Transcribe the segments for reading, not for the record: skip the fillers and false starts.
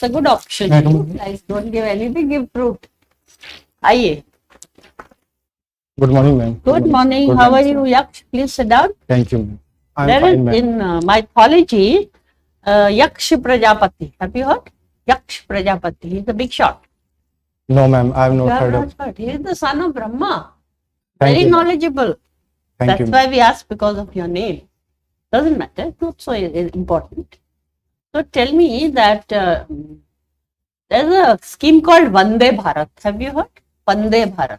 It's a good option. Guys, don't give anything, give fruit. Aye. Good morning, ma'am. Good morning. How are you, Yaksh? Please sit down. Thank you, ma'am. I'm There fine, is ma'am. in mythology, Yaksh Prajapati. Have you heard? Yaksh Prajapati. He's a big shot. No, ma'am. I have You not have heard not of. heard. He is the son of Brahma. Thank Very you. knowledgeable. Thank That's you. why we ask because of your name. Doesn't matter. It's not so important. So tell me that there's a scheme called Vande Bharat. Have you heard? Vande Bharat.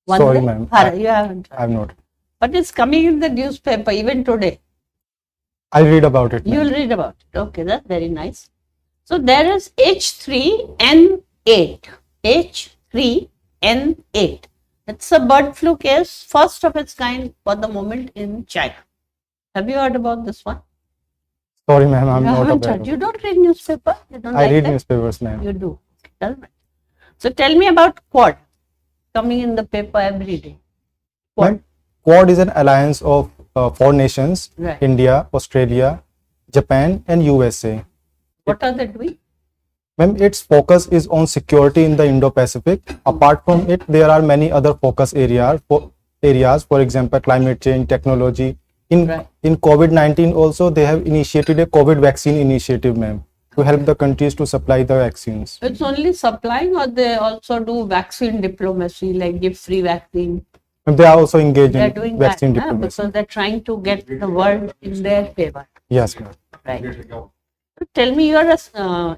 Sorry, ma'am. Bharat. You haven't I have not. But it's coming in the newspaper even today. I'll read about it, ma'am. You'll read about it. Okay, that's very nice. So there is H3N8. H3N8. It's a bird flu case, first of its kind for the moment in China. Have you heard about this one? Sorry, ma'am. I'm You not haven't aware. heard. You don't read newspaper? You don't I like read that? newspapers, ma'am. You do. Doesn't matter. So tell me about Quad. Coming in the paper every day. Quad. Ma'am, Quad is an alliance of four nations: Right. India, Australia, Japan, and USA. What are they doing? Ma'am, its focus is on security in the Indo-Pacific. Apart from it, there are many other focus areas. For example, climate change, technology. Right. In COVID-19 also, they have initiated a COVID vaccine initiative, ma'am, to help the countries to supply the vaccines. It's only supplying, or they also do vaccine diplomacy, like give free vaccine. And they are also engaged They're in doing vaccine that, diplomacy. because they're trying to get the world in their favor. Yes, ma'am. Right. So tell me, you're a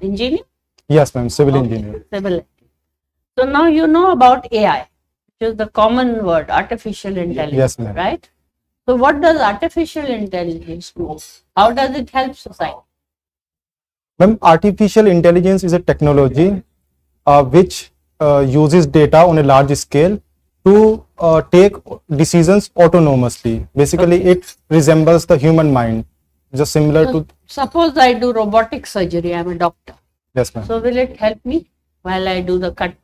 engineer? Yes, ma'am. Civil Okay, engineer. civil engineer. So now you know about AI, which is the common word, artificial intelligence, Yes, ma'am. right? So what does artificial intelligence do? How does it help society? Ma'am, artificial intelligence is a technology which uses data on a large scale to take decisions autonomously. Basically, it resembles the human mind, just similar So to. suppose I do robotic surgery, I'm a doctor. Yes, ma'am. So will it help me while I do the cut?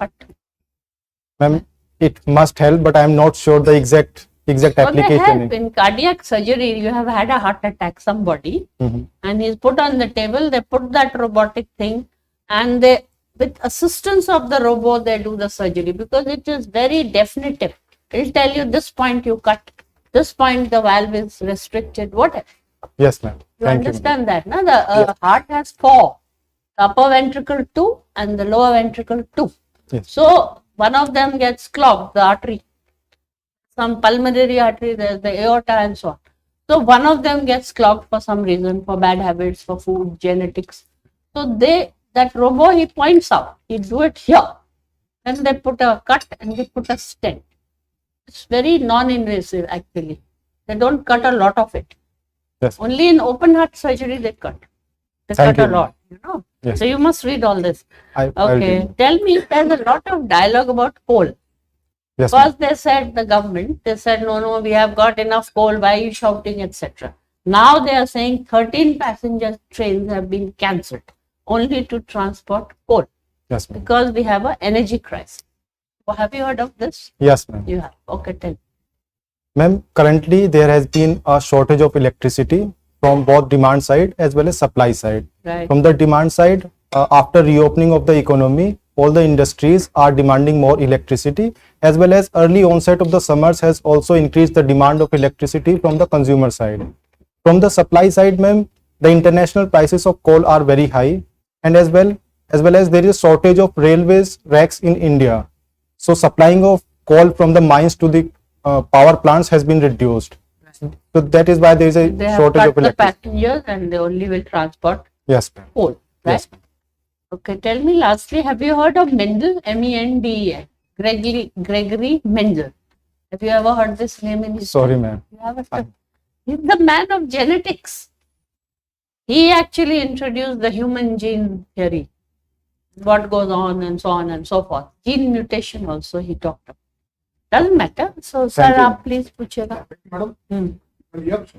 Ma'am, it must help, but I am not sure the exact So they application. help in cardiac surgery. You have had a heart attack, somebody, Mhm. and he's put on the table. They put that robotic thing, and they, with assistance of the robot, they do the surgery, because it is very definitive. It'll tell you this point you cut, this point the valve is restricted, whatever. Yes, ma'am. You Thank you. understand that? No? The heart has four. The upper ventricle 2 and the lower ventricle 2. Yes. So one of them gets clogged, the artery. Some pulmonary artery, there's the aorta and so on. So one of them gets clogged for some reason, for bad habits, for food, genetics. So that robot, he points out, he do it here. Then they put a cut and they put a stent. It's very non-invasive actually. They don't cut a lot of it. Yes. Only in open heart surgery they cut. They Thank cut a you. lot, you know. Yes. So you must read all this. I'll Okay. read. Tell me, there's a lot of dialogue about coal. Yes, ma'am. First they said, the government, they said, no, we have got enough coal, why are you shouting, etc. Now they are saying 13 passenger trains have been cancelled only to transport coal, Yes, ma'am. because we have an energy crisis. Well, have you heard of this? Yes, ma'am. You have. Okay, tell me. Ma'am, currently there has been a shortage of electricity from both demand side as well as supply side. Right. From the demand side, after reopening of the economy, all the industries are demanding more electricity, as well as early onset of the summers has also increased the demand of electricity from the consumer side. From the supply side, ma'am, the international prices of coal are very high, and as well as there is shortage of railways racks in India. So supplying of coal from the mines to the power plants has been reduced. So that is why there is a They have shortage cut of the electricity. passengers and they only will transport Yes, ma'am. coal, right? Yes. Okay, tell me lastly, have you heard of Mendel, Mendel? Gregory Mendel. Have you ever heard this name in history? Sorry, ma'am. You haven't? He's the man of genetics. He actually introduced the human gene theory, what goes on and so on and so forth. Gene mutation also he talked about. Doesn't matter. So, sir, Thank you. आप please पूछेगा. Madam, Hmm. Yaksh,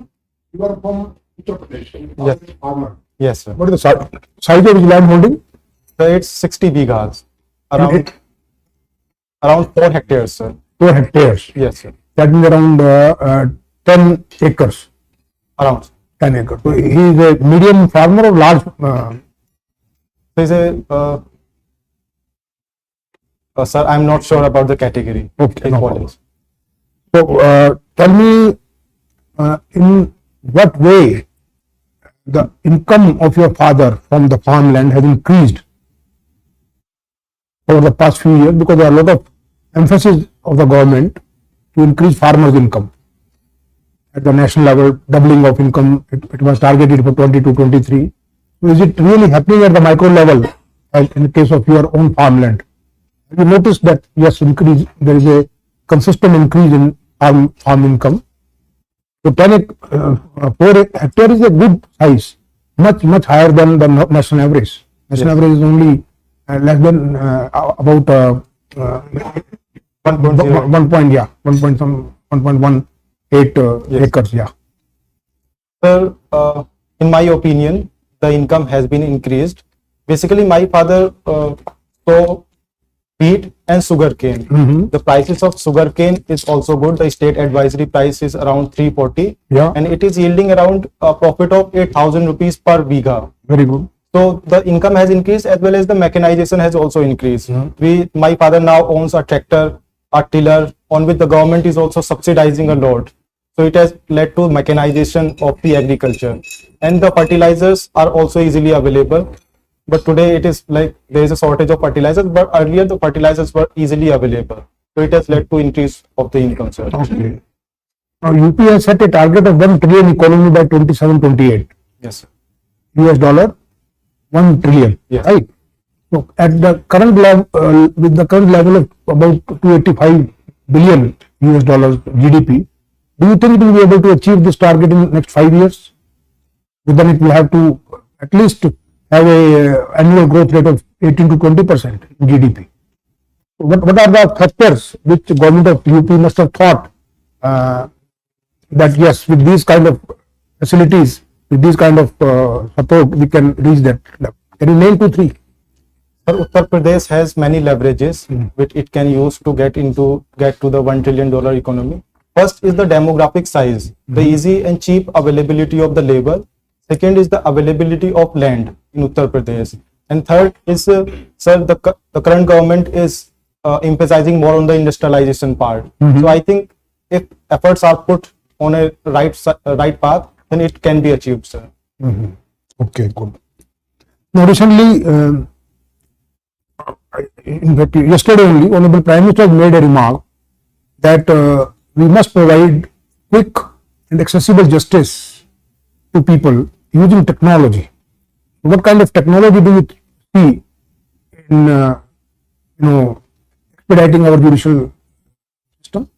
you are from Uttar Pradesh. Yes. Farmer. Yes, sir. What is the size of his land holding? So it's 60 bighas, around 4 hectares, sir. 4 hectares. Yes, sir. That means around 10 acres. Around. 10 acres. So he is a medium farmer or large? So is sir, I'm not sure about the category. Okay, It no follows. problem. So, tell me, in what way the income of your father from the farmland has increased over the past few years, because there are a lot of emphasis of the government to increase farmers' income at the national level, doubling of income. It was targeted for 20 to 23. So is it really happening at the micro level, as in the case of your own farmland? Have you noticed that yes, there is a consistent increase in farm income? So 4 hectare is a good size, much higher than the national average. National Yes. average is only less than about 1.0. 1.18 Yes. acres. Yeah. Sir, in my opinion, the income has been increased. Basically, my father saw wheat and sugarcane. Mhm. The prices of sugarcane is also good. The state advisory price is around 340, Yeah. and it is yielding around a profit of 8,000 rupees per biga. Very good. So the income has increased as well as the mechanization has also increased. My father now owns a tractor, a tiller, on which the government is also subsidizing a lot. So it has led to mechanization of the agriculture, and the fertilizers are also easily available. But today it is like there is a shortage of fertilizers, but earlier the fertilizers were easily available. So it has led to increase of the income, sir. Okay. Now UP has set a target of 1 trillion economy by 27-28 Yes, sir. US dollar, 1 trillion. Yes. Right. So at the current level, with the current level of about 285 billion US dollars GDP, do you think it will be able to achieve this target in the next 5 years? But then it will have to at least have a annual growth rate of 18 to 20% in GDP. What are the factors which the government of UP must have thought that yes, with these kind of facilities, with these kind of support, we can reach that level? Can you name 2, 3? Sir, Uttar Pradesh has many leverages which it can use to get to the $1 trillion economy. First is the demographic size, the easy and cheap availability of the labor. Second is the availability of land in Uttar Pradesh. And third is, sir, the current government is emphasizing more on the industrialization part. So I think if efforts are put on a right path, then it can be achieved, sir. Okay, good. Now, recently, in fact, yesterday only, Honorable Prime Minister made a remark that we must provide quick and accessible justice to people using technology. What kind of technology do you see in, expediting our judicial system?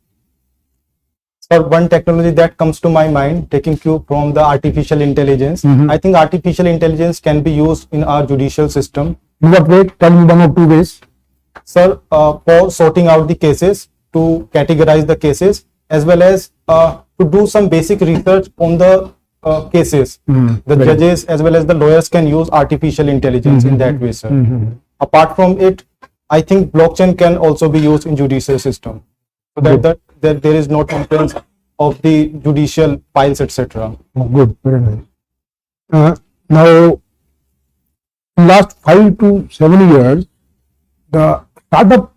Sir, one technology that comes to my mind, taking cue from the artificial intelligence, I think artificial intelligence can be used in our judicial system. In what way? Tell me 1 or 2 ways. Sir, for sorting out the cases, to categorize the cases, as well as to do some basic research on the cases. The judges as well as the lawyers can use artificial intelligence in that way, sir. Apart from it, I think blockchain can also be used in judicial system, so that there is no complaints of the judicial files, etc. Oh, good, very nice. Now, in last 5 to 7 years, the startup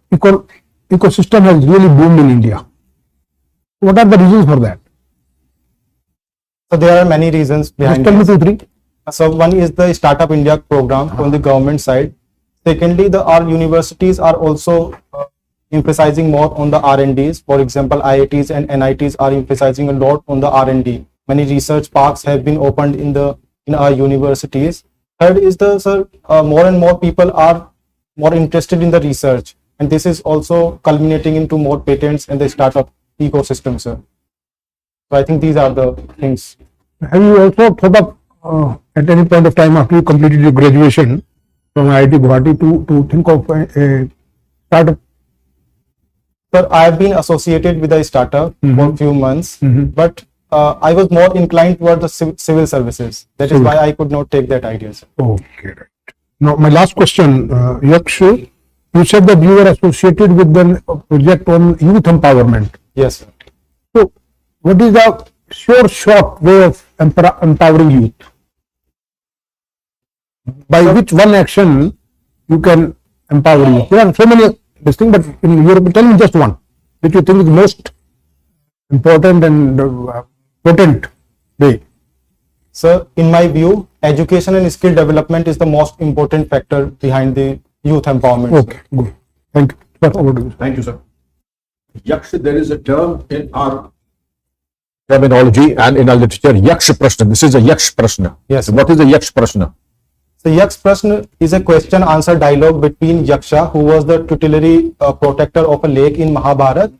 ecosystem has really boomed in India. What are the reasons for that? So there are many reasons Just behind tell me this. 2, 3. So one is the Startup India program on the government side. Secondly, our universities are also emphasizing more on the R&Ds. For example, IITs and NITs are emphasizing a lot on the R&D. Many research parks have been opened in our universities. Third is more and more people are more interested in the research, and this is also culminating into more patents and the startup ecosystem, sir. So I think these are the things. Have you also thought of at any point of time after you completed your graduation from IIT Guwahati to think of a startup? Sir, I have been associated with a startup for a few months, but I was more inclined toward the civil services. That is why I could not take that idea, sir. Okay, right. Now, my last question, Yaksh, you said that you were associated with the project on youth empowerment. Yes, sir. So, what is the short way of empowering youth? By which one action you can empower you. There are so many this thing, but in Europe, tell me just one which you think is most important and potent way. Sir, in my view, education and skill development is the most important factor behind the youth empowerment. Okay, good. Thank you. Sir, over to you. Thank you, sir. Yaksh, there is a term in our terminology and in our literature, Yaksh Prashna. This is a Yaksh Prashna. Yes. So what is a Yaksh Prashna? So Yaksh Prashna is a question answer dialogue between Yaksha, who was the tutelary protector of a lake in Mahabharata,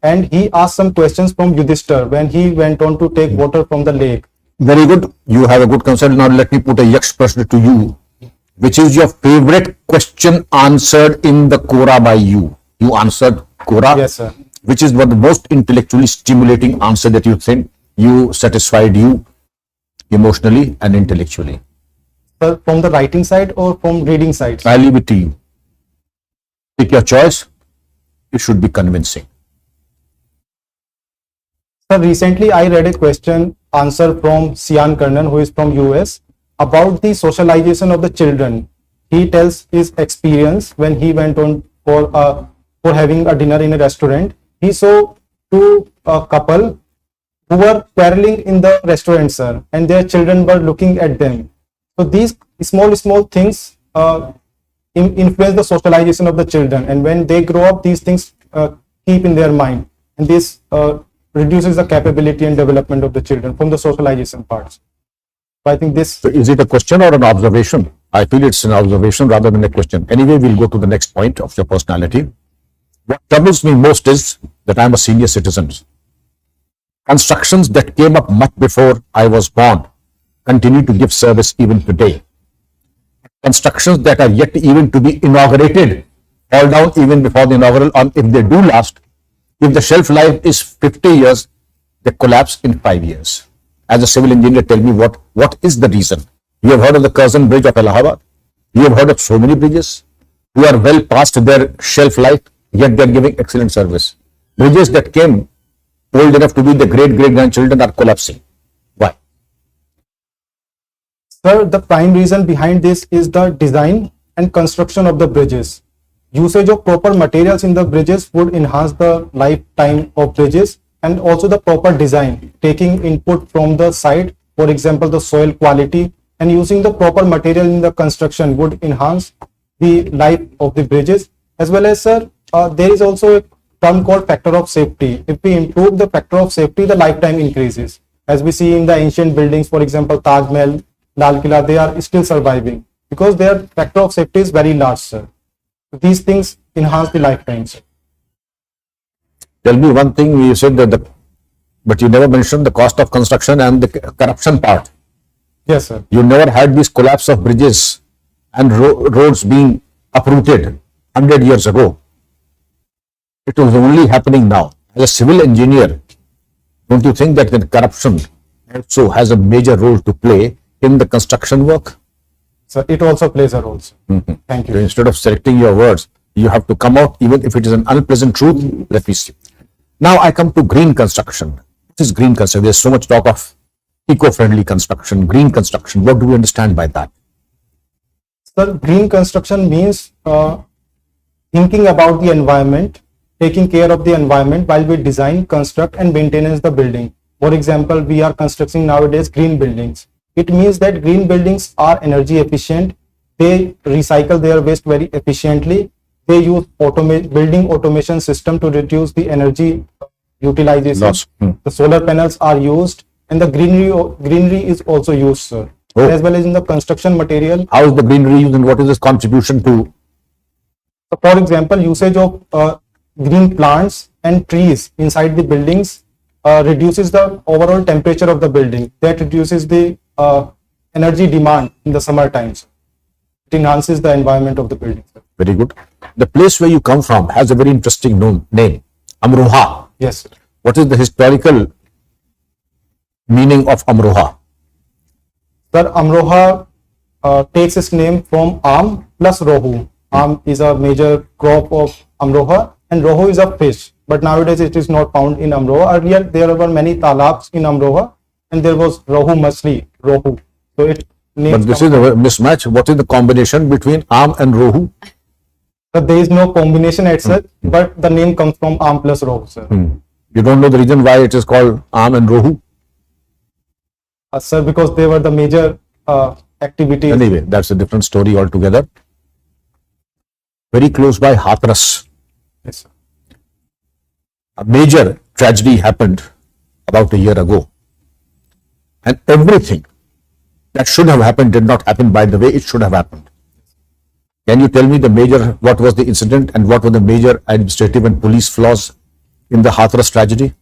and he asked some questions from Yudhishthir when he went on to take water from the lake. Very good. You have a good concept. Now let me put a Yaksh Prashna to you. Which is your favorite question answered in the Quora by you? You answered Quora. Yes, sir. Which is what the most intellectually stimulating answer that you think you satisfied you emotionally and intellectually? Sir, from the writing side or from reading side? I leave it to you. Pick your choice. It should be convincing. Sir, recently I read a question answer from Sian Karnan, who is from US, about the socialization of the children. He tells his experience when he went on for having a dinner in a restaurant. He saw two couple who were quarreling in the restaurant, sir, and their children were looking at them. So these small things influence the socialization of the children, and when they grow up, these things keep in their mind, and this reduces the capability and development of the children from the socialization parts. So I think this. So is it a question or an observation? I feel it's an observation rather than a question. Anyway, we'll go to the next point of your personality. What troubles me most is that I'm a senior citizen. Constructions that came up much before I was born continue to give service even today. Constructions that are yet even to be inaugurated fall down even before the inaugural, or if they do last, if the shelf life is 50 years, they collapse in 5 years. As a civil engineer, tell me what is the reason? You have heard of the Curzon Bridge of Allahabad. You have heard of so many bridges who are well past their shelf life, yet they are giving excellent service. Bridges that came old enough to be the great-great-grandchildren are collapsing. Why? Sir, the prime reason behind this is the design and construction of the bridges. Usage of proper materials in the bridges would enhance the lifetime of bridges, and also the proper design, taking input from the site, for example, the soil quality, and using the proper material in the construction would enhance the life of the bridges. As well as, sir, there is also a term called factor of safety. If we improve the factor of safety, the lifetime increases. As we see in the ancient buildings, for example, Taj Mahal, Lal Killa, they are still surviving because their factor of safety is very large, sir. These things enhance the lifetime, sir. Tell me one thing, you said that but you never mentioned the cost of construction and the corruption part. Yes, sir. You never had this collapse of bridges and roads being uprooted 100 years ago. It was only happening now. As a civil engineer, don't you think that the corruption also has a major role to play in the construction work? So it also plays a role, sir. Thank you. So instead of selecting your words, you have to come out, even if it is an unpleasant truth. Let me see. Now I come to green construction. What is green construction? There's so much talk of eco-friendly construction, green construction. What do we understand by that? Sir, green construction means thinking about the environment, taking care of the environment while we design, construct and maintenance the building. For example, we are constructing nowadays green buildings. It means that green buildings are energy efficient. They recycle their waste very efficiently. They use building automation system to reduce the energy utilization. Loss. The solar panels are used, and the greenery is also used, sir. Oh. As well as in the construction material. How is the greenery used and what is its contribution to? For example, usage of green plants and trees inside the buildings reduces the overall temperature of the building. That reduces the energy demand in the summer times. It enhances the environment of the building, sir. Very good. The place where you come from has a very interesting name, Amroha. Yes, sir. What is the historical meaning of Amroha? Sir, Amroha takes its name from Am plus Rohu. Am is a major crop of Amroha and Rohu is a fish. But nowadays it is not found in Amroha. Earlier there were many talabs in Amroha and there was Rohu Machli, Rohu. So it names. But this is a mismatch. What is the combination between arm and rohu? So there is no combination as such, but the name comes from arm plus row, sir. You don't know the reason why it is called arm and rohu? Sir, because they were the major activities. Anyway, that's a different story altogether. Very close by Hathras, Yes, sir. a major tragedy happened about a year ago. And everything that should have happened did not happen by the way it should have happened. Can you tell me what was the incident and what were the major administrative and police flaws in the Hathras tragedy?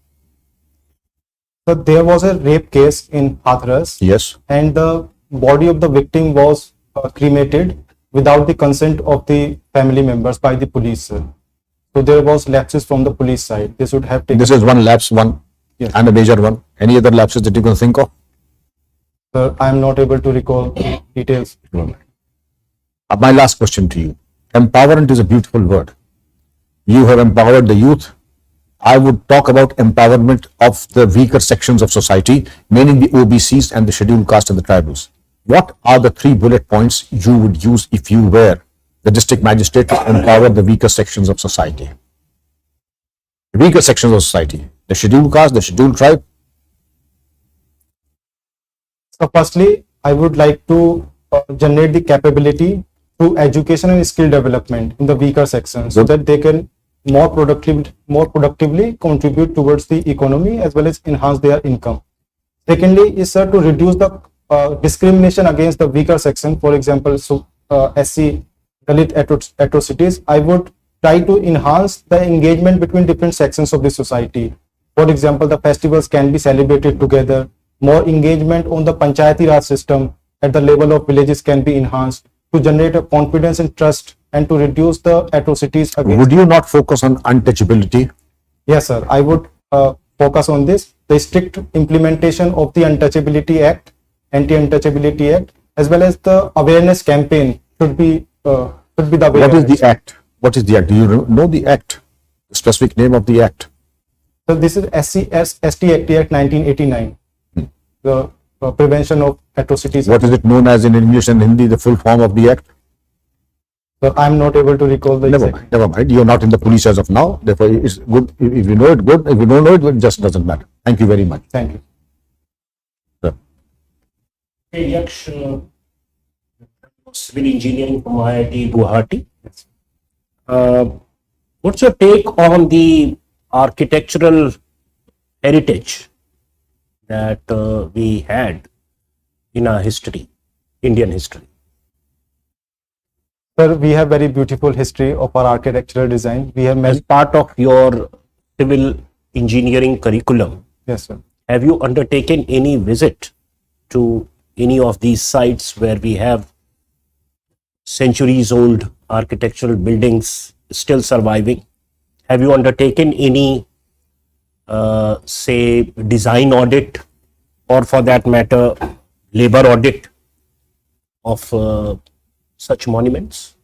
So there was a rape case in Hathras. Yes. And the body of the victim was cremated without the consent of the family members by the police, sir. So there was lapses from the police side. They should have taken. This is one lapse, Yes. and a major one. Any other lapses that you can think of? Sir, I am not able to recall details. My last question to you. Empowerment is a beautiful word. You have empowered the youth. I would talk about empowerment of the weaker sections of society, meaning the OBCs and the scheduled caste and the tribals. What are the 3 bullet points you would use if you were the district magistrate to empower the weaker sections of society? Weaker sections of society. The scheduled caste, the scheduled tribe. So firstly, I would like to generate the capability through education and skill development in the weaker sections so that they can more productively contribute towards the economy as well as enhance their income. Secondly is, sir, to reduce the discrimination against the weaker section. For example, SC Dalit atrocities. I would try to enhance the engagement between different sections of the society. For example, the festivals can be celebrated together. More engagement on the Panchayati Raj system at the level of villages can be enhanced to generate a confidence and trust and to reduce the atrocities against. Would you not focus on untouchability? Yes, sir. I would focus on this. The strict implementation of the Untouchability Act, Anti-Untouchability Act, as well as the awareness campaign should be the What is awareness. the act? What is the act? Do you know the act? The specific name of the act? So this is ST Act 1989. The prevention of atrocities. What is it known as in English and Hindi, the full form of the act? So I'm not able to recall the exact. Never mind. You're not in the police as of now. Therefore, it's good. If you know it, good. If you don't know it, it just doesn't matter. Thank you very much. Thank you. Sir. Hey, Yaksh, civil engineering from IIT Guwahati. What's your take on the architectural heritage that we had in our history, Indian history? Sir, we have very beautiful history of our architectural design. We have As many. part of your civil engineering curriculum, Yes, sir. have you undertaken any visit to any of these sites where we have centuries old architectural buildings still surviving? Have you undertaken any, say, design audit, or for that matter, labor audit of such monuments?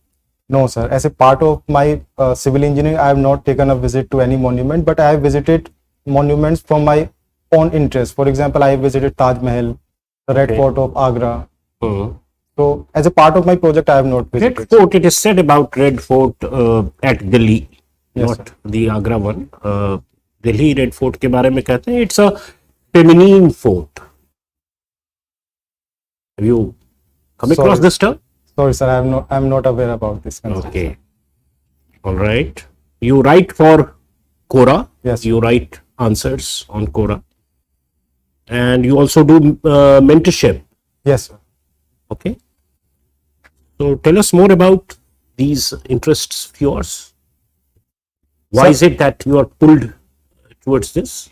No, sir. As a part of my civil engineering, I have not taken a visit to any monument, but I have visited monuments from my own interest. For example, I have visited Taj Mahal, the Red Okay. Fort of Agra. So, as a part of my project, I have not visited. Red Fort, it is said about Red Fort at Delhi, Yes, not the Agra one. Delhi Red Fort के बारे में कहते हैं, it's a feminine fort. Have you come across Sorry. this term? Sorry, sir. I am not aware about this concept. Okay. All right. You write for Quora. Yes. You write answers on Quora. And you also do mentorship. Yes, sir. Okay. So tell us more about these interests of yours. Why Sir- is it that you are pulled towards this?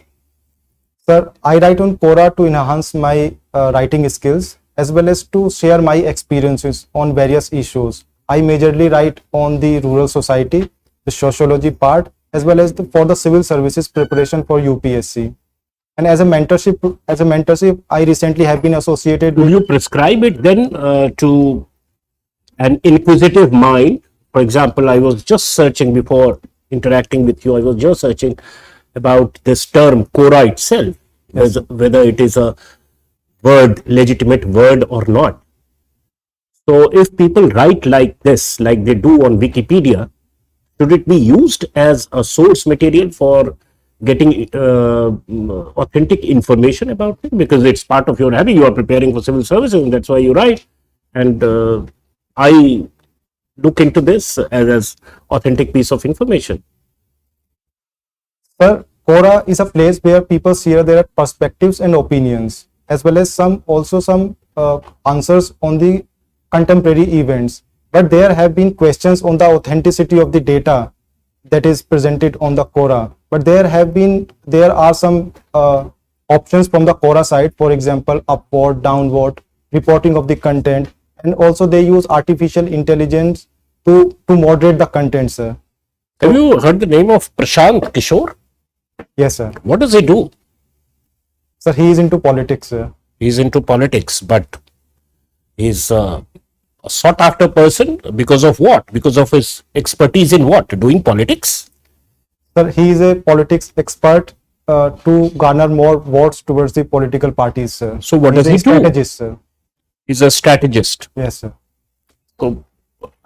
Sir, I write on Quora to enhance my writing skills as well as to share my experiences on various issues. I majorly write on the rural society, the sociology part, as well as for the civil services preparation for UPSC. And as a mentorship, I recently have been associated Do with. you prescribe it then to an inquisitive mind? For example, I was just searching before interacting with you, I was just searching about this term Quora itself, Yes. whether it is a word, legitimate word or not. So if people write like this, like they do on Wikipedia, should it be used as a source material for getting authentic information about it? Because it's part of your habit. You are preparing for civil services, and that's why you write. And I look into this as authentic piece of information. Sir, Quora is a place where people share their perspectives and opinions, as well as some answers on the contemporary events. But there have been questions on the authenticity of the data that is presented on the Quora. But there are some options from the Quora side, for example, upward, downward, reporting of the content, and also they use artificial intelligence to moderate the content, sir. Have you heard the name of Prashant Kishore? Yes, sir. What does he do? Sir, he is into politics, sir. He's into politics, but he's a sought after person because of what? Because of his expertise in what? Doing politics? Sir, he is a politics expert to garner more votes towards the political parties, sir. So what does he do? Strategist, sir. He's a strategist. Yes, sir. So,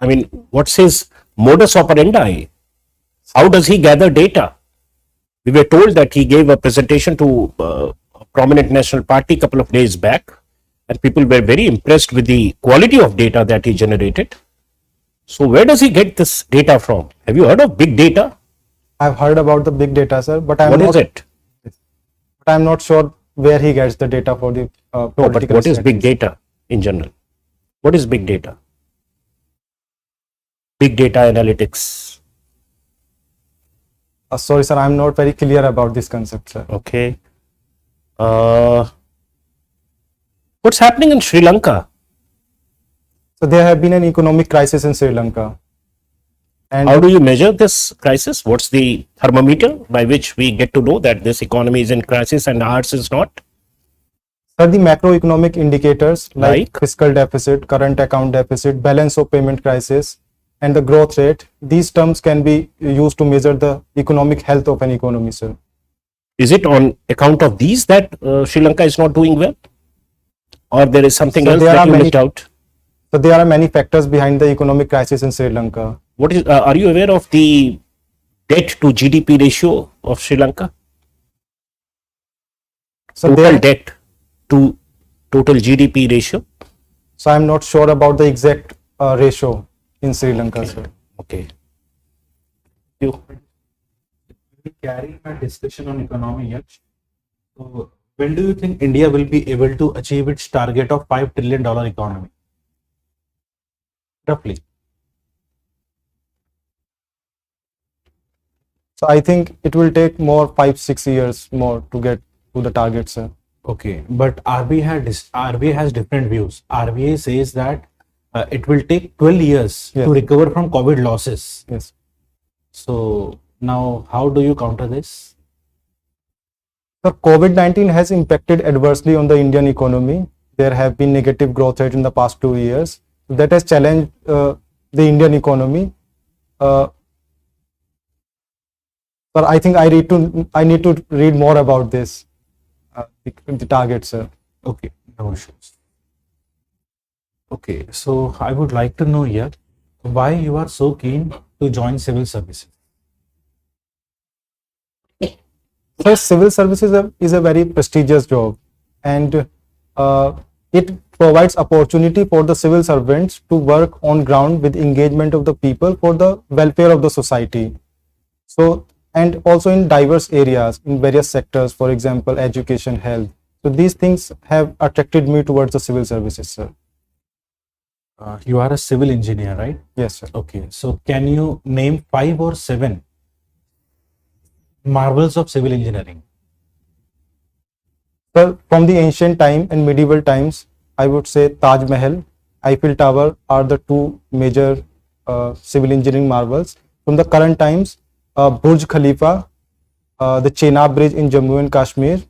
I mean, what's his modus operandi? How does he gather data? We were told that he gave a presentation to a prominent national party a couple of days back, and people were very impressed with the quality of data that he generated. So where does he get this data from? Have you heard of big data? I've heard about the big data, sir, but What is it? But I'm not sure where he gets the data for the No, but political what is big strategies. data in general? What is big data? Big data analytics. Sorry, sir, I'm not very clear about this concept, sir. Okay. What's happening in Sri Lanka? So there have been an economic crisis in Sri Lanka. And How do you measure this crisis? What's the thermometer by which we get to know that this economy is in crisis and ours is not? sir, the macroeconomic indicators like Like? fiscal deficit, current account deficit, balance of payment crisis, and the growth rate, these terms can be used to measure the economic health of an economy, sir. Is it on account of these that Sri Lanka is not doing well? Or there is something So else there that are you many- missed out? So there are many factors behind the economic crisis in Sri Lanka. What is? Are you aware of the debt to GDP ratio of Sri Lanka? So Total there, debt to total GDP ratio? so I'm not sure about the exact ratio in Sri Lanka, sir. Okay. You. Carrying a discussion on economy, Yaksh. So, when do you think India will be able to achieve its target of $5 trillion economy? Roughly. So I think it will take more 5-6 years more to get to the target, sir. Okay, but RBI has different views. RBI says that it will take 12 years Yes. to recover from COVID losses. Yes. So now, how do you counter this? So COVID-19 has impacted adversely on the Indian economy. There have been negative growth rate in the past 2 years. That has challenged the Indian economy. But I think I need to read more about this, the target, sir. Okay, no issues. Okay, so I would like to know here why you are so keen to join civil services. So civil services is a very prestigious job, and it provides opportunity for the civil servants to work on ground with engagement of the people for the welfare of the society. So, and also in diverse areas, in various sectors, for example, education, health. So these things have attracted me towards the civil services, sir. You are a civil engineer, right? Yes, sir. Okay, so can you name 5 or 7 marvels of civil engineering? Sir, from the ancient time and medieval times, I would say Taj Mahal, Eiffel Tower are the two major civil engineering marvels. From the current times, Burj Khalifa, the Chenab Bridge in Jammu and Kashmir,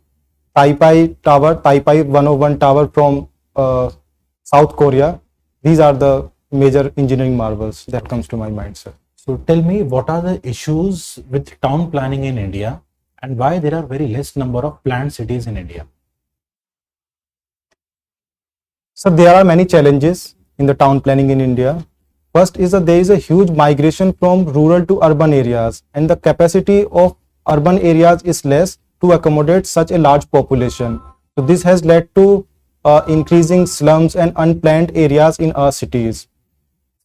Taipai 101 Tower from South Korea. These are the major engineering marvels that comes to my mind, sir. So tell me, what are the issues with town planning in India and why there are very less number of planned cities in India? So there are many challenges in the town planning in India. First is that there is a huge migration from rural to urban areas, and the capacity of urban areas is less to accommodate such a large population. So this has led to increasing slums and unplanned areas in our cities.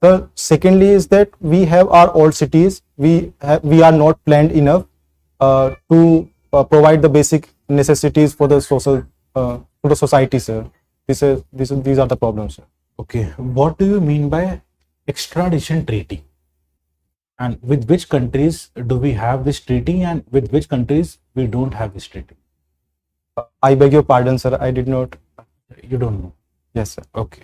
So secondly is that we have our old cities. We are not planned enough to provide the basic necessities for the society, sir. These are the problems, sir. Okay, what do you mean by extradition treaty? And with which countries do we have this treaty, and with which countries we don't have this treaty? I beg your pardon, sir. I did not. You don't know. Yes, sir. Okay.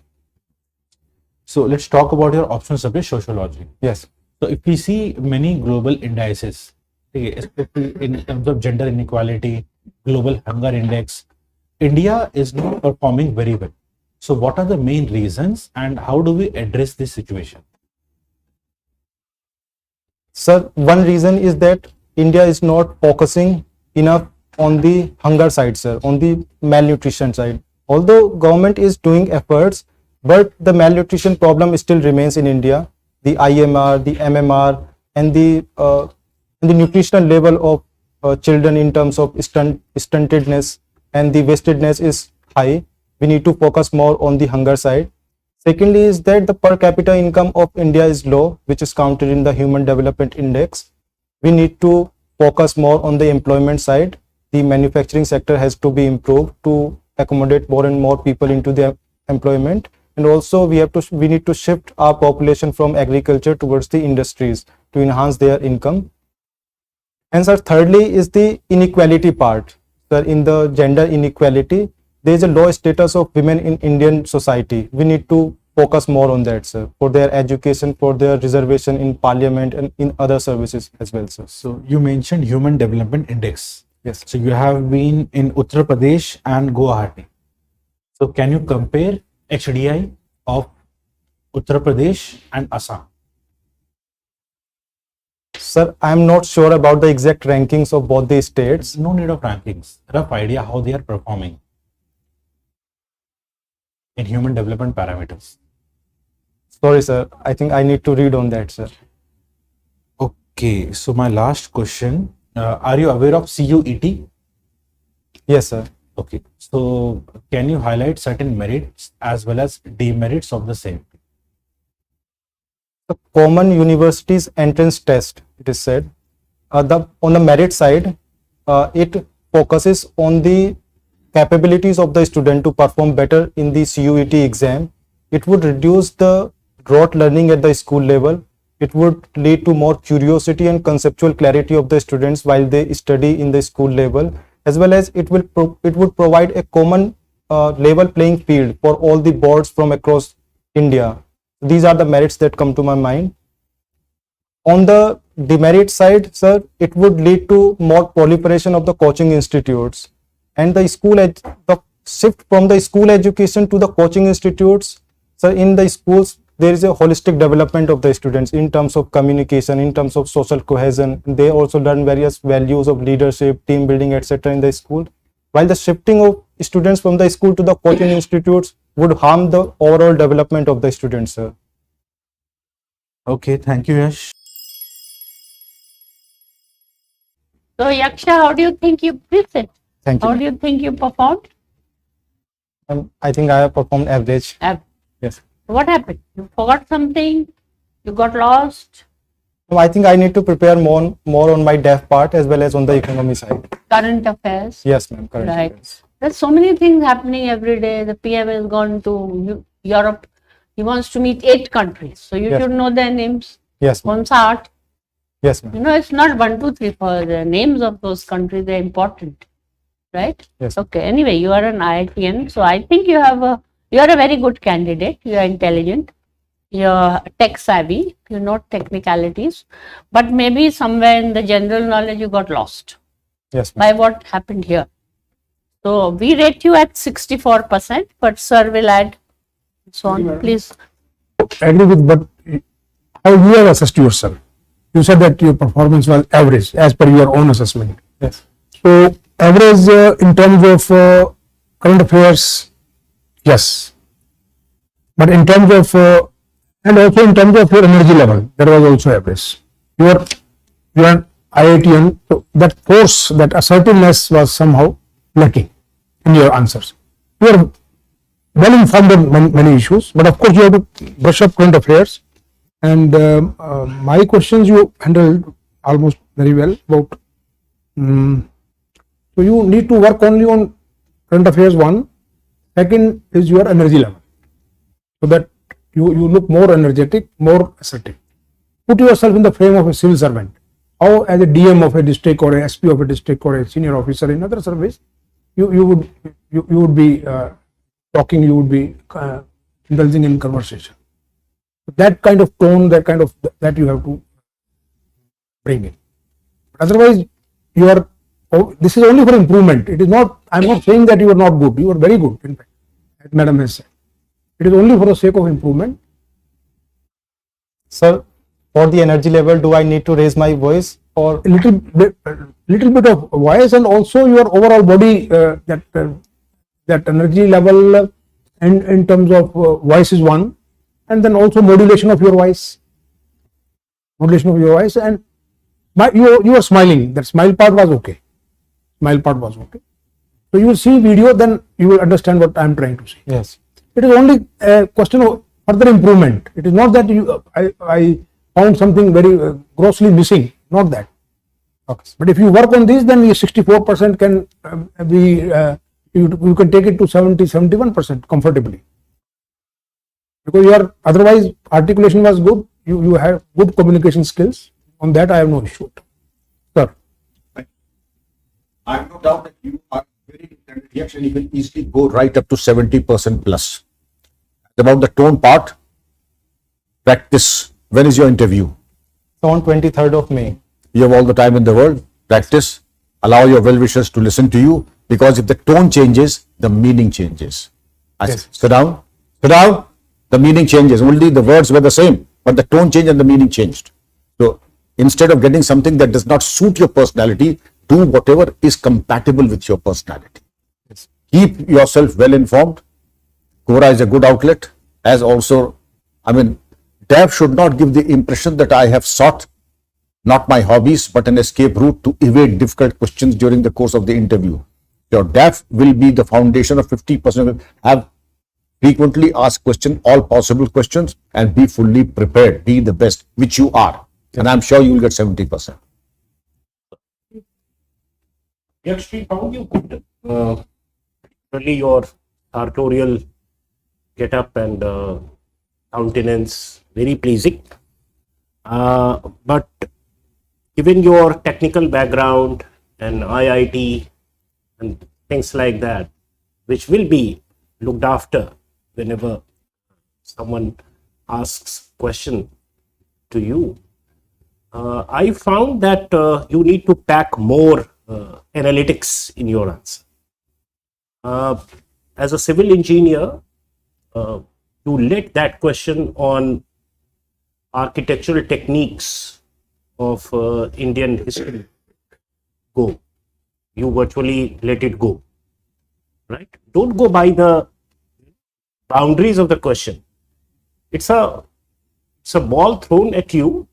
So let's talk about your optional subject, sociology. Yes. So if we see many global indices, okay, especially in terms of gender inequality, global hunger index, India is not performing very well. So what are the main reasons, and how do we address this situation? Sir, one reason is that India is not focusing enough on the hunger side, sir, on the malnutrition side. Although government is doing efforts, but the malnutrition problem still remains in India. The IMR, the MMR, and the nutritional level of children in terms of stuntedness and the wastedness is high. We need to focus more on the hunger side. Secondly is that the per capita income of India is low, which is counted in the Human Development Index. We need to focus more on the employment side. The manufacturing sector has to be improved to accommodate more and more people into the employment. And also we need to shift our population from agriculture towards the industries to enhance their income. And sir, thirdly is the inequality part. Sir, in the gender inequality, there is a low status of women in Indian society. We need to focus more on that, sir, for their education, for their reservation in parliament and in other services as well, sir. So you mentioned Human Development Index. Yes. So you have been in Uttar Pradesh and Guwahati. So can you compare HDI of Uttar Pradesh and Assam? Sir, I am not sure about the exact rankings of both the states. No need of rankings. Rough idea how they are performing in human development parameters. Sorry, sir. I think I need to read on that, sir. Okay. So my last question, are you aware of CUET? Yes, sir. Okay. So can you highlight certain merits as well as demerits of the same? The common universities entrance test, it is said, on the merit side, it focuses on the capabilities of the student to perform better in the CUET exam. It would reduce the rote learning at the school level. It would lead to more curiosity and conceptual clarity of the students while they study in the school level, as well as it would provide a common level playing field for all the boards from across India. These are the merits that come to my mind. On the demerit side, sir, it would lead to more proliferation of the coaching institutes, and the shift from the school education to the coaching institutes. So in the schools, there is a holistic development of the students in terms of communication, in terms of social cohesion. They also learn various values of leadership, team building, etc. in the school. While the shifting of students from the school to the coaching institutes would harm the overall development of the students, sir. Okay, thank you, Yash. So Yaksha, how do you think you present? Thank you. How do you think you performed? I think I have performed average. Yes. What happened? You forgot something? You got lost? So I think I need to prepare more on my deaf part as well as on the economy side. Current affairs? Yes, ma'am. Correct. Right. There's so many things happening every day. The PM has gone to Europe. He wants to meet 8 countries. So you Yes. should know their names. Yes, ma'am. Once art. Yes, ma'am. You know, it's not 1, 2, 3, 4. The names of those countries, they're important. Right? Yes. Okay. Anyway, you are an IITian. So I think you are a very good candidate. You are intelligent. You're tech savvy. You know technicalities. But maybe somewhere in the general knowledge, you got lost Yes, ma'am. by what happened here. So we rate you at 64%, but sir will add so on. Please. I agree with, but how you have assessed yourself? You said that your performance was average as per your own assessment. Yes. So average in terms of current affairs, yes. But in terms of, and also in terms of your energy level, there was also average. You are an IITian, so that force, that assertiveness was somehow lacking in your answers. You are well informed on many issues, but of course you have to brush up current affairs. And my questions you handled almost very well. About so you need to work only on current affairs. One, second is your energy level, so that you look more energetic, more assertive. Put yourself in the frame of a civil servant. How, as a DM of a district or a SP of a district or a senior officer in other service, you would be talking, you would be indulging in conversation. That kind of tone, that you have to bring in. Otherwise, you are. This is only for improvement. It is not. I am not saying that you are not good. You are very good. In fact, as Madam has said, it is only for the sake of improvement. Sir, for the energy level, do I need to raise my voice or A little bit of voice, and also your overall body, that energy level, and in terms of voice is one, and then also modulation of your voice, and you are smiling. That smile part was okay. So you will see video, then you will understand what I am trying to say. yes? It is only a question of further improvement. It is not that I found something very grossly missing. Not that. Okay. But if you work on this, then your 64% can be, you can take it to 71% comfortably. Because your otherwise articulation was good, you have good communication skills. On that I have no issue. Sir. I have no doubt that you are very intelligent, Yaksh, and you can easily go right up to 70% plus. About the tone part, practice. When is your interview? So on 23rd of May. You have all the time in the world. Practice. Allow your well-wishers to listen to you, because if the tone changes, the meaning changes. Yes. Sit down. Sit down. The meaning changes. Only the words were the same, but the tone changed and the meaning changed. So instead of getting something that does not suit your personality, do whatever is compatible with your personality. Yes. Keep yourself well informed. Quora is a good outlet. As also, DAV should not give the impression that I have sought not my hobbies, but an escape route to evade difficult questions during the course of the interview. Your DAF will be the foundation of 50%. Have frequently asked questions, all possible questions, and be fully prepared. Be the best, which you are. And I'm sure you will get 70%. Yaksh, we found you good. Really, your sartorial get up and countenance very pleasing. But given your technical background and IIT and things like that, which will be looked after whenever someone asks question to you, I found that you need to pack more analytics in your answer. As a civil engineer, you let that question on architectural techniques of Indian history go. You virtually let it go, right? Don't go by the boundaries of the question. It's a ball thrown at you,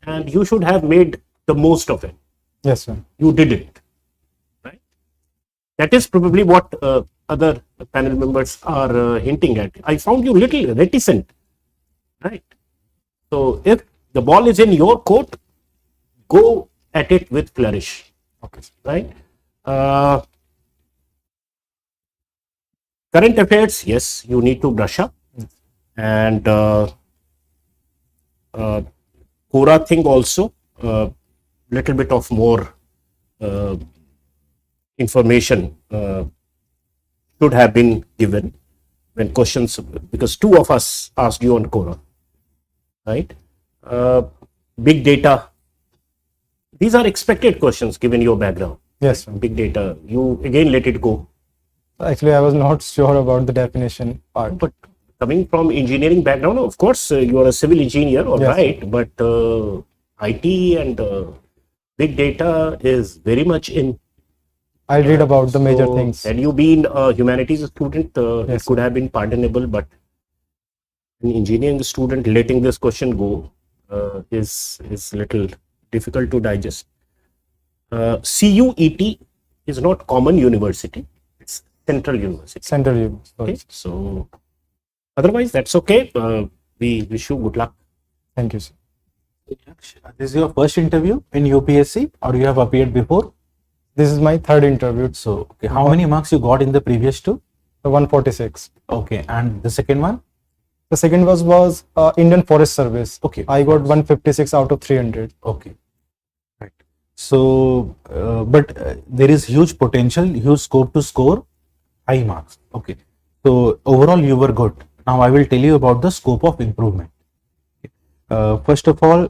and you should have made the most of it. Yes, sir. You didn't, right? That is probably what other panel members are hinting at. I found you little reticent, right? So if the ball is in your court, go at it with flourish. Okay. Right? Current affairs, yes, you need to brush up. And Quora thing also, little bit of more information should have been given when questions, because two of us asked you on Quora, right? Big data, these are expected questions given your background. Yes, sir. Big data, you again let it go. Actually, I was not sure about the definition part. But coming from engineering background, of course, you are a civil engineer, all Yes, right, but IT and big data is very much in. I'll read about the major So, things. Had you been a humanities student, it Yes, could have been pardonable, but an engineering student letting this question go is little difficult to digest. CUET is not common university, it's central university. Central University. Okay, so otherwise that's okay. We wish you good luck. Thank you, sir. Yaksh, this is your first interview in UPSC, or you have appeared before? This is my third interview. So, okay, how many marks you got in the previous two? 146. Okay, and the second one? The second was Indian Forest Service. Okay. I got 156 out of 300. Okay. Right. So, but there is huge potential, huge scope to score high marks. Okay. So, overall, you were good. Now, I will tell you about the scope of improvement. First of all,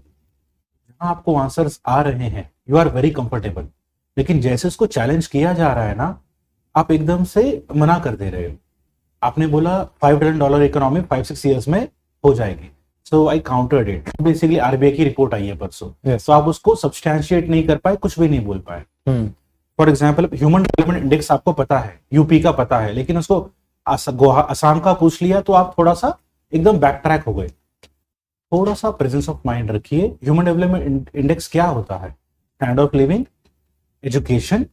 जहाँ आपको answers आ रहे हैं, you are very comfortable. लेकिन जैसे उसको challenge किया जा रहा है ना, आप एकदम से मना कर दे रहे हो. आपने बोला $5 ट्रिलियन इकोनॉमी 5-6 years में हो जाएगी. सो आई काउंटर्ड इट. बेसिकली आरबीआई की रिपोर्ट आई है परसों. Yes. तो आप उसको सब्सटैंशिएट नहीं कर पाए, कुछ भी नहीं बोल पाए. For example human development index आपको पता है, यूपी का पता है, लेकिन उसको असम का पूछ लिया तो आप थोड़ा सा एकदम बैक ट्रैक हो गए. थोड़ा सा प्रेजेंस ऑफ माइंड रखिए. ह्यूमन डेवलपमेंट इंडेक्स क्या होता है? Standard of living, education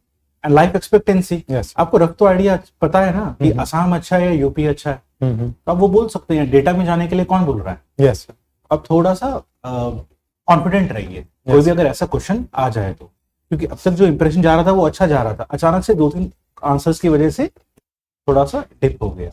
and life expectancy. Yes. आपको रफ तो आइडिया पता है ना कि असम अच्छा है या यूपी अच्छा है. तो आप वो बोल सकते हैं. डेटा में जाने के लिए कौन बोल रहा है? Yes. अब थोड़ा सा कॉन्फिडेंट रहिए. कोई भी अगर ऐसा क्वेश्चन आ जाए तो, क्योंकि अब तक जो इंप्रेशन जा रहा था वो अच्छा जा रहा था, अचानक से 2-3 आंसर्स की वजह से थोड़ा सा डिप हो गया.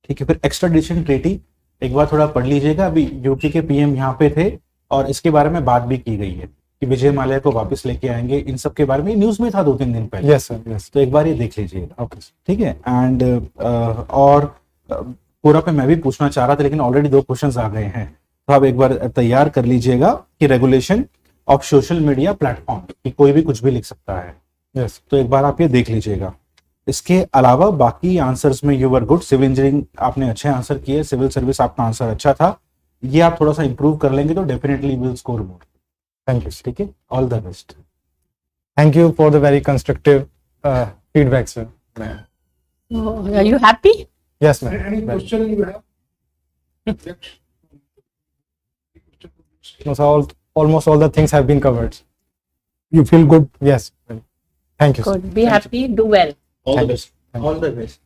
ठीक है. फिर एक्स्ट्राडिशन ट्रीटी एक बार थोड़ा पढ़ लीजिएगा. अभी यूपी के पीएम यहाँ पे थे और इसके बारे में बात भी की गई है कि विजय माल्या को वापस लेके आएंगे. इन सब के बारे में न्यूज में था 2-3 दिन पहले. Yes, sir. Yes. तो एक बार ये देख लीजिएगा. Okay. ठीक है. एंड और पूरा पे मैं भी पूछना चाह रहा था, लेकिन ऑलरेडी 2 क्वेश्चंस आ गए हैं. तो आप एक बार तैयार कर लीजिएगा कि regulation of social media platform, कि कोई भी कुछ भी लिख सकता है. Yes. तो एक बार आप ये देख लीजिएगा. इसके अलावा बाकी आंसर्स में you were good. Civil engineering आपने अच्छे आंसर किए, सिविल सर्विस आपका आंसर अच्छा था. ये आप थोड़ा सा इंप्रूव कर लेंगे तो definitely will score more. Thank you, sir. ठीक है. All the best. Thank you for the very constructive feedback, sir. Oh, are you happy? Yes, ma'am. Any question you have? Yaksh? No, sir, almost all the things have been covered. You feel good? Yes. Thank you, sir. Good. Be happy. Do well. All Thank the you. best. All the best.